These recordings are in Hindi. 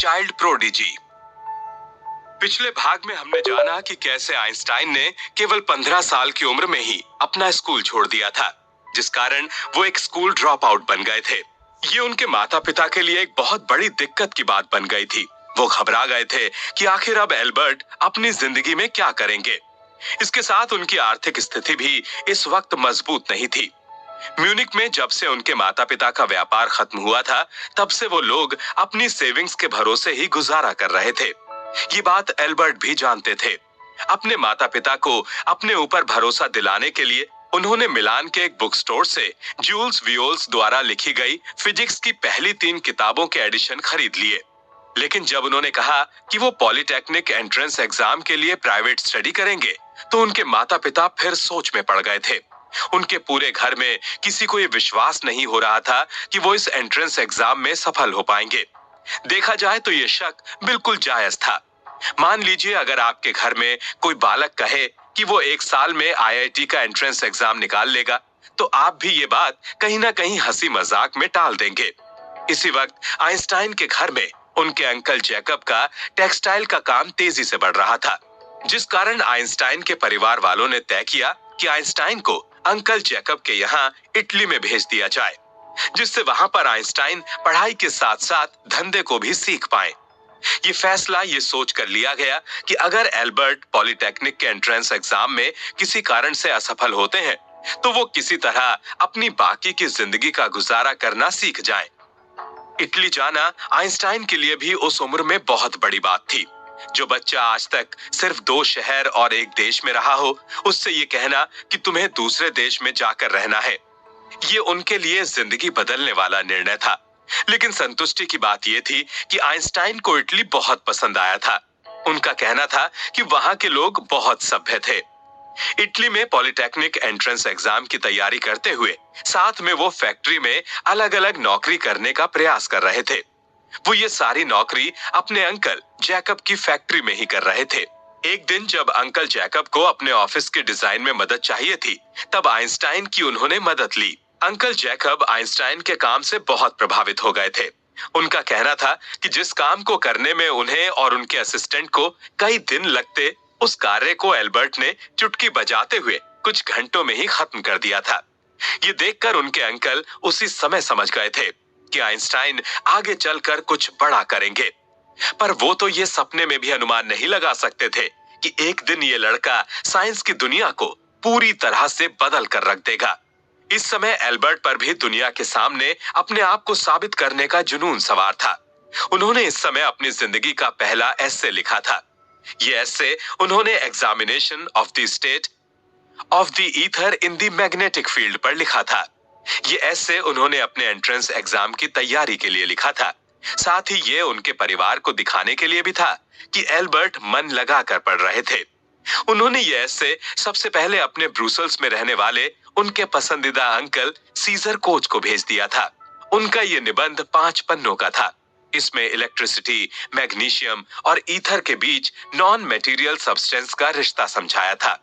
Child prodigy. पिछले भाग में हमने जाना कि कैसे आइंस्टाइन ने केवल 15 साल की उम्र में ही अपना स्कूल छोड़ दिया था, जिस कारण वो एक स्कूल ड्रॉप आउट बन गए थे। ये उनके माता पिता के लिए एक बहुत बड़ी दिक्कत की बात बन गई थी। वो घबरा गए थे कि आखिर अब एल्बर्ट अपनी जिंदगी में क्या करेंगे। इसके साथ उनकी आर्थिक स्थिति भी इस वक्त मजबूत नहीं थी। म्यूनिक में जब से उनके माता पिता का व्यापार खत्म हुआ था, तब से वो लोग अपनी सेविंग्स के भरोसे ही गुजारा कर रहे थे। ये बात एल्बर्ट भी जानते थे। अपने माता पिता को अपने ऊपर भरोसा दिलाने के लिए उन्होंने मिलान के एक बुक स्टोर से जूल्स वियोल्स द्वारा लिखी गई फिजिक्स की पहली 3 किताबों के एडिशन खरीद लिए। लेकिन जब उन्होंने कहा कि वो पॉलिटेक्निक एंट्रेंस एग्जाम के लिए प्राइवेट स्टडी करेंगे, तो उनके माता पिता फिर सोच में पड़ गए थे। उनके पूरे घर में किसी को ये विश्वास नहीं हो रहा था कि वो इस एंट्रेंस एग्जाम में सफल हो पाएंगे। देखा जाए तो ये शक बिल्कुल जायज था। मान लीजिए अगर आपके घर में कोई बालक कहे कि वो 1 साल में आईआईटी का एंट्रेंस एग्जाम निकाल लेगा, तो आप भी ये बात कहीं ना कहीं हंसी मजाक में टाल देंगे। इसी वक्त आइंस्टाइन के घर में उनके अंकल जैकब का टेक्सटाइल का काम तेजी से बढ़ रहा था, जिस कारण आइंस्टाइन के परिवार वालों ने तय किया कि आइंस्टाइन को अंकल जैकब के यहाँ इटली में भेज दिया जाए, जिससे वहां पर आइंस्टाइन पढ़ाई के साथ साथ धंधे को भी सीख पाए। ये फैसला ये सोच कर लिया गया कि अगर एल्बर्ट पॉलिटेक्निक के एंट्रेंस एग्जाम में किसी कारण से असफल होते हैं, तो वो किसी तरह अपनी बाकी की जिंदगी का गुजारा करना सीख जाएं। इटली जाना आइंस्टाइन के लिए भी उस उम्र में बहुत बड़ी बात थी। जो बच्चा आज तक सिर्फ 2 शहर और 1 देश में रहा हो, उससे ये कहना कि तुम्हें दूसरे देश में जाकर रहना है, ये उनके लिए जिंदगी बदलने वाला निर्णय था। लेकिन संतुष्टि की बात यह थी कि आइंस्टाइन को इटली बहुत पसंद आया था। उनका कहना था कि वहां के लोग बहुत सभ्य थे। इटली में पॉलिटेक्निक एंट्रेंस एग्जाम की तैयारी करते हुए साथ में वो फैक्ट्री में अलग अलग नौकरी करने का प्रयास कर रहे थे। वो ये सारी नौकरी अपने अंकल जैकब की फैक्ट्री में ही कर रहे थे। एक दिन जब अंकल जैकब को अपने ऑफिस के डिजाइन में मदद चाहिए थी, तब आइंस्टाइन की उन्होंने मदद ली। अंकल जैकब आइंस्टाइन के काम से बहुत प्रभावित हो गए थे। उनका कहना था कि जिस काम को करने में उन्हें और उनके असिस्टेंट को कई दिन लगते, उस कार्य को एल्बर्ट ने चुटकी बजाते हुए कुछ घंटों में ही खत्म कर दिया था। ये देखकर उनके अंकल उसी समय समझ गए थे कि आइंस्टाइन आगे चलकर कुछ बड़ा करेंगे। पर वो तो ये सपने में भी अनुमान नहीं लगा सकते थे कि एक दिन ये लड़का साइंस की दुनिया को पूरी तरह से बदल कर रख देगा। इस समय एल्बर्ट पर भी दुनिया के सामने अपने आप को साबित करने का जुनून सवार था। उन्होंने इस समय अपनी जिंदगी का पहला एस्से लिखा था। ये एस्से उन्होंने examination of the state of the ether in the magnetic field पर लिखा था। ये एस्से उन्होंने अपने एंट्रेंस एग्जाम की तैयारी के लिए लिखा था। साथ ही ये उनके परिवार को दिखाने के लिए भी था कि एल्बर्ट मन लगाकर पढ़ रहे थे। उन्होंने ये एस्से सबसे पहले अपने ब्रुसेल्स में रहने वाले उनके पसंदीदा अंकल सीजर कोच को भेज दिया था। उनका ये निबंध 5 पन्नों का था। इसमें इलेक्ट्रिसिटी, मैग्नीशियम और ईथर के बीच नॉन मटेरियल सब्सटेंस का रिश्ता समझाया था।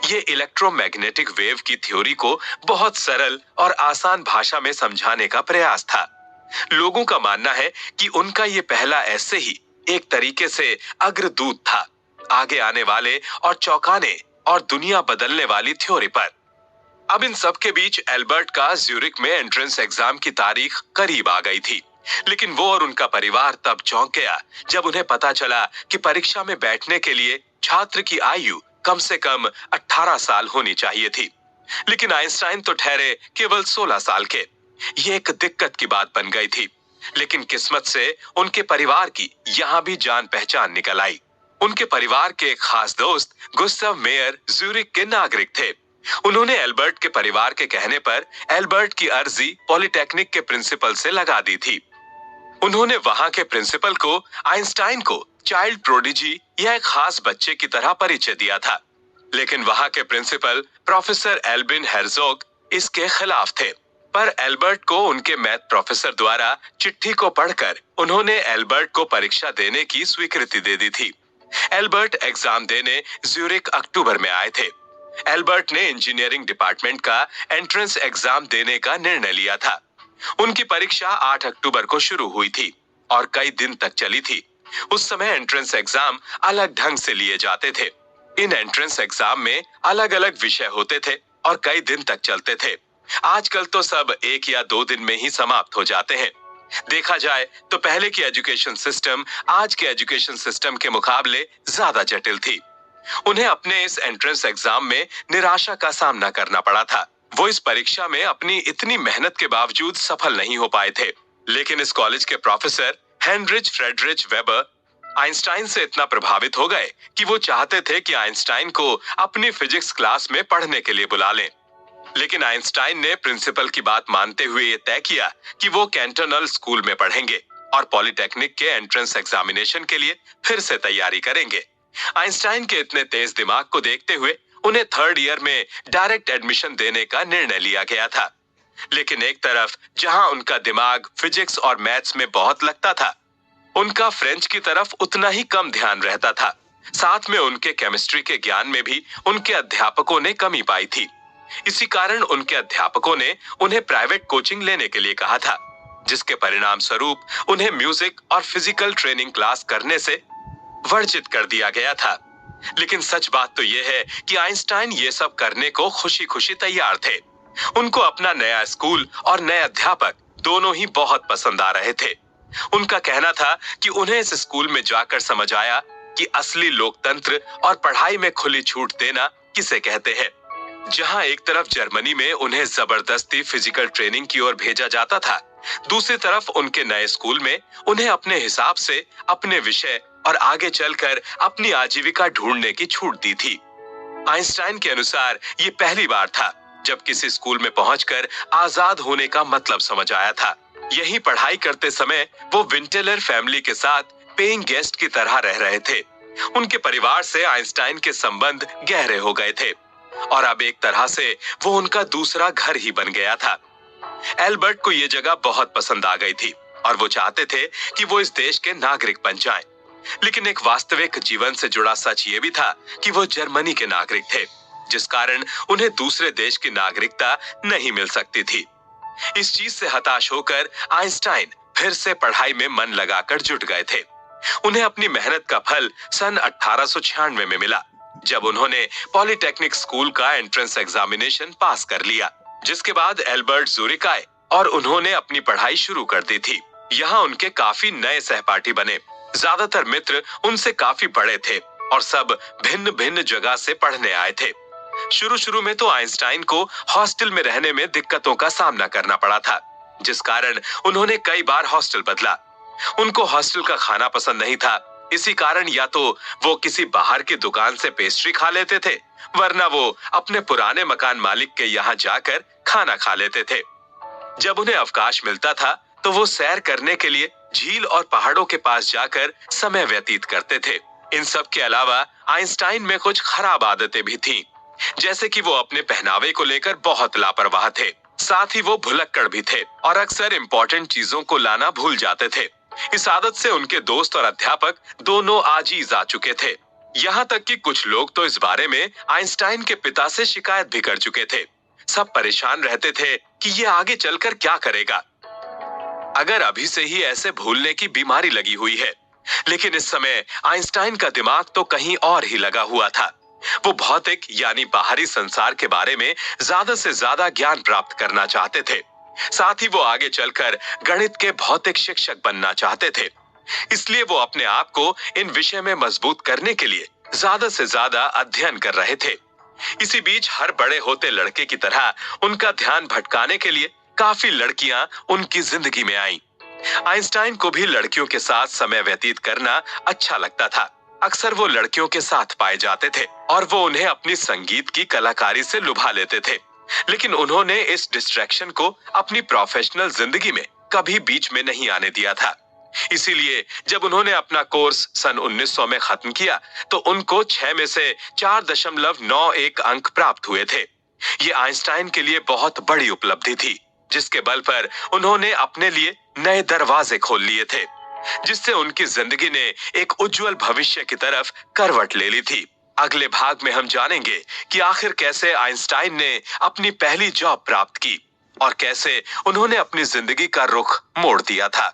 ये इलेक्ट्रोमैग्नेटिक वेव की थ्योरी को बहुत सरल और आसान भाषा में समझाने का प्रयास था। लोगों का मानना है कि उनका ये पहला एस्से ही एक तरीके से अग्रदूत था आगे आने वाले और चौंकाने और दुनिया बदलने वाली थ्योरी पर। अब इन सब के बीच एल्बर्ट का ज्यूरिक में एंट्रेंस एग्जाम की तारीख करीब आ गई थी। लेकिन वो और उनका परिवार तब चौंक गया जब उन्हें पता चला कि परीक्षा में बैठने के लिए छात्र की आयु कम से कम 18 साल होनी चाहिए थी। लेकिन आइंस्टाइन तो ठहरे केवल 16 साल के। ये एक दिक्कत की बात बन गई थी। लेकिन किस्मत से उनके परिवार की यहाँ भी जान पहचान निकल आई। उनके परिवार के एक खास दोस्त गुस्ताव मेयर ज्यूरिक के नागरिक थे। उन्होंने एल्बर्ट के परिवार के कहने पर एल्बर्ट की अर्जी पॉलिटेक्निक के प्रिंसिपल से लगा दी थी। उन्होंने वहां के प्रिंसिपल को आइंस्टाइन को चाइल्ड प्रोडिजी या एक खास बच्चे की तरह परिचय दिया था। लेकिन वहां के प्रिंसिपल प्रोफेसर एल्बिन हेर्जोग इसके खिलाफ थे। पर एल्बर्ट को उनके मैथ प्रोफेसर द्वारा चिट्ठी को पढ़कर उन्होंने एल्बर्ट को परीक्षा देने की स्वीकृति दे दी थी। एल्बर्ट एग्जाम देने ज्यूरिक अक्टूबर में आए थे। एल्बर्ट ने इंजीनियरिंग डिपार्टमेंट का एंट्रेंस एग्जाम देने का निर्णय लिया था। उनकी परीक्षा 8 अक्टूबर को शुरू हुई थी और कई दिन तक चली थी। उस समय एंट्रेंस एग्जाम अलग ढंग से लिए जाते थे। इन एंट्रेंस एग्जाम में अलग अलग विषय होते थे और कई दिन तक चलते थे। आजकल तो सब 1 या 2 दिन में ही समाप्त हो जाते हैं। देखा जाए तो पहले की एजुकेशन सिस्टम आज के एजुकेशन सिस्टम के मुकाबले ज्यादा जटिल थी। उन्हें अपने इस एंट्रेंस एग्जाम में निराशा का सामना करना पड़ा था। वो इस परीक्षा में अपनी इतनी मेहनत के बावजूद सफल नहीं हो पाए थे। लेकिन इस कॉलेज के professor Heinrich Friedrich weber Einstein से इतना प्रभावित हो गए कि वो चाहते थे कि आइंस्टाइन को अपनी फिजिक्स क्लास में पढ़ने के लिए बुला लें। लेकिन आइंस्टाइन ने प्रिंसिपल की बात मानते हुए ये तय किया कि वो कैंटोनल स्कूल में पढ़ेंगे और पॉलिटेक्निक के एंट्रेंस एग्जामिनेशन के लिए फिर से तैयारी करेंगे। आइंस्टाइन के इतने तेज दिमाग को देखते हुए उन्हें 3rd ईयर में डायरेक्ट एडमिशन देने का निर्णय लिया गया था। लेकिन एक तरफ जहां उनका दिमाग फिजिक्स और मैथ्स में बहुत लगता था, उनका फ्रेंच की तरफ उतना ही कम ध्यान रहता था। साथ में उनके केमिस्ट्री के ज्ञान में भी उनके अध्यापकों ने कमी पाई थी। इसी कारण उनके अध्यापकों ने उन्हें प्राइवेट कोचिंग लेने के लिए कहा था, जिसके परिणाम स्वरूप उन्हें म्यूजिक और फिजिकल ट्रेनिंग क्लास करने से वर्जित कर दिया गया था। लेकिन सच बात तो यह है कि आइंस्टाइन ये सब करने को खुशी खुशी तैयार थे। उनको अपना नया स्कूल और नए अध्यापक दोनों ही बहुत पसंद आ रहे थे। उनका कहना था कि उन्हें इस स्कूल में जाकर समझ आया कि असली लोकतंत्र और पढ़ाई में खुली छूट देना किसे कहते हैं। जहां एक तरफ जर्मनी में उन्हें जबरदस्ती फिजिकल ट्रेनिंग की ओर भेजा जाता था, दूसरी तरफ उनके नए स्कूल में उन्हें अपने हिसाब से अपने विषय और आगे चलकर अपनी आजीविका ढूंढने की छूट दी थी। आइंस्टाइन के अनुसार ये पहली बार था जब किसी स्कूल में पहुंचकर आजाद होने का मतलब समझ आया था। यही पढ़ाई करते समय वो विंटेलर फैमिली के साथ पेइंग गेस्ट की तरह रह रहे थे। उनके परिवार से आइंस्टाइन के संबंध गहरे हो गए थे और अब एक तरह से वो उनका दूसरा घर ही बन गया था। एल्बर्ट को ये जगह बहुत पसंद आ गई थी और वो चाहते थे कि वो इस देश के नागरिक बन जाएं। लेकिन एक वास्तविक जीवन से जुड़ा सच ये भी था कि वो जर्मनी के नागरिक थे, जिस कारण उन्हें दूसरे देश की नागरिकता नहीं मिल सकती थी। इस चीज से हताश होकर आइंस्टाइन फिर से पढ़ाई में मन लगाकर जुट गए थे। उन्हें अपनी मेहनत का फल सन 1896 में मिला, जब उन्होंने पॉलिटेक्निक स्कूल का एंट्रेंस एग्जामिनेशन पास कर लिया। जिसके बाद एल्बर्ट ज़ूरिक आए और उन्होंने अपनी पढ़ाई शुरू कर दी थी। यहाँ उनके काफी नए सहपाठी बने। ज्यादातर मित्र उनसे काफी बड़े थे और सब भिन्न भिन्न जगह से पढ़ने आए थे। शुरू में तो आइंस्टाइन को हॉस्टल में रहने में दिक्कतों का सामना करना पड़ा था, जिस कारण उन्होंने कई बार हॉस्टल बदला। उनको हॉस्टल का खाना पसंद नहीं था। इसी कारण या तो वो किसी बाहर की दुकान से पेस्ट्री खा लेते थे, वरना वो अपने पुराने मकान मालिक के यहाँ जाकर खाना खा लेते थे। जब उन्हें अवकाश मिलता था तो वो सैर करने के लिए झील और पहाड़ों के पास जाकर समय व्यतीत करते थे। इन सब के अलावा आइंस्टाइन में कुछ खराब आदतें भी थीं, जैसे कि वो अपने पहनावे को लेकर बहुत लापरवाह थे। साथ ही वो भुलक्कड़ भी थे और अक्सर इम्पोर्टेंट चीजों को लाना भूल जाते थे। इस आदत से उनके दोस्त और अध्यापक दोनों आजीज आ चुके थे। यहाँ तक कि कुछ लोग तो इस बारे में आइंस्टाइन के पिता से शिकायत भी कर चुके थे। सब परेशान रहते थे कि ये आगे चलकर क्या करेगा, अगर अभी से ही ऐसे भूलने की बीमारी लगी हुई है। लेकिन इस समय आइंस्टाइन का दिमाग तो कहीं और ही लगा हुआ था। वो भौतिक यानी बाहरी संसार के बारे में ज्यादा से ज्यादा ज्ञान प्राप्त करना चाहते थे। साथ ही वो आगे चलकर गणित के भौतिक शिक्षक बनना चाहते थे। इसलिए वो अपने आप को इन विषय में मजबूत करने के लिए ज्यादा से ज्यादा अध्ययन कर रहे थे। इसी बीच हर बड़े होते लड़के की तरह उनका ध्यान भटकाने के लिए काफी लड़कियां उनकी जिंदगी में आईं। आइंस्टाइन को भी लड़कियों के साथ समय व्यतीत करना अच्छा लगता था। अक्सर वो लड़कियों के साथ पाए जाते थे और वो उन्हें अपनी संगीत की कलाकारी से लुभा लेते थे। लेकिन उन्होंने इस डिस्ट्रैक्शन को अपनी प्रोफेशनल जिंदगी में कभी बीच में नहीं आने दिया था। इसीलिए जब उन्होंने अपना कोर्स सन 1900 में खत्म किया तो उनको 6 में से 4.91 अंक प्राप्त हुए थे। ये आइंस्टाइन के लिए बहुत बड़ी उपलब्धि थी, जिसके बल पर उन्होंने अपने लिए नए दरवाजे खोल लिए थे, जिससे उनकी जिंदगी ने एक उज्जवल भविष्य की तरफ करवट ले ली थी। अगले भाग में हम जानेंगे कि आखिर कैसे आइंस्टाइन ने अपनी पहली जॉब प्राप्त की और कैसे उन्होंने अपनी जिंदगी का रुख मोड़ दिया था।